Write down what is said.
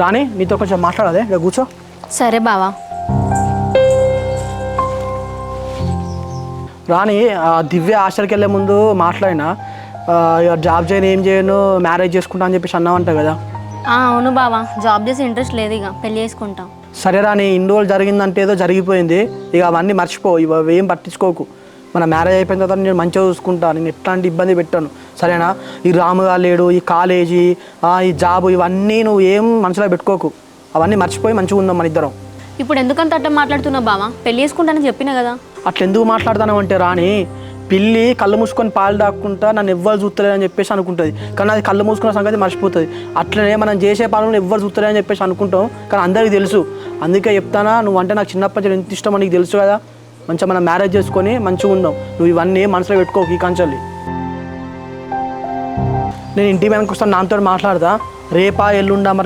రాణి నీతో కొంచెం మాట్లాడాలి, ఇక కూర్చో. సరే బావా. రాణి దివ్య హాస్టల్కి వెళ్ళే ముందు మాట్లాడినా, ఇక జాబ్ చేయను ఏం చేయను మ్యారేజ్ చేసుకుంటా అని చెప్పేసి అన్నావంట కదా. అవును బావా, జాబ్ చేసే ఇంట్రెస్ట్ లేదు, ఇక పెళ్ళి చేసుకుంటాం. సరే రాణి, ఇన్ని రోజులు జరిగిందంటే ఏదో జరిగిపోయింది, ఇక అవన్నీ మర్చిపో, ఇవి ఏం పట్టించుకోకు. మన మ్యారేజ్ అయిపోయిన తర్వాత నేను మంచిగా చూసుకుంటా, నేను ఎట్లాంటి ఇబ్బంది పెట్టాను సరేనా. ఈ రాముగా లేడు, ఈ కాలేజీ, ఈ జాబు, ఇవన్నీ నువ్వు ఏం మనసులో పెట్టుకోకు, అవన్నీ మర్చిపోయి మంచిగా ఉందాం మన ఇద్దరం. ఇప్పుడు ఎందుకంత అట్ట మాట్లాడుతున్నావు బావా? పెళ్ళి చేసుకుంటానని చెప్పిన కదా. అట్లా ఎందుకు మాట్లాడతాను అంటే రాణి, పిల్లి కళ్ళు మూసుకొని పాలు దాక్కుంటా నన్ను ఎవ్వరు చూస్తలేదని చెప్పేసి అనుకుంటుంది, కానీ అది కళ్ళు మూసుకున్న సంగతి మర్చిపోతుంది. అట్లనే మనం చేసే పనులు ఎవ్వరు చూస్తలేదని చెప్పేసి అనుకుంటాం, కానీ అందరికీ తెలుసు. అందుకే చెప్తానా, నువ్వు అంటే నాకు చిన్నప్పటి నుంచి ఎంత ఇష్టమో నీకు తెలుసు కదా. మంచిగా మనం మ్యారేజ్ చేసుకొని మంచిగా ఉందాం, నువ్వు ఇవన్నీ మనసులో పెట్టుకోకు ఈ కంచెల్లి. నేను ఇంటి వెనక్కి వస్తాను, నాతో మాట్లాడదా, రేపా ఎల్లుండా మరి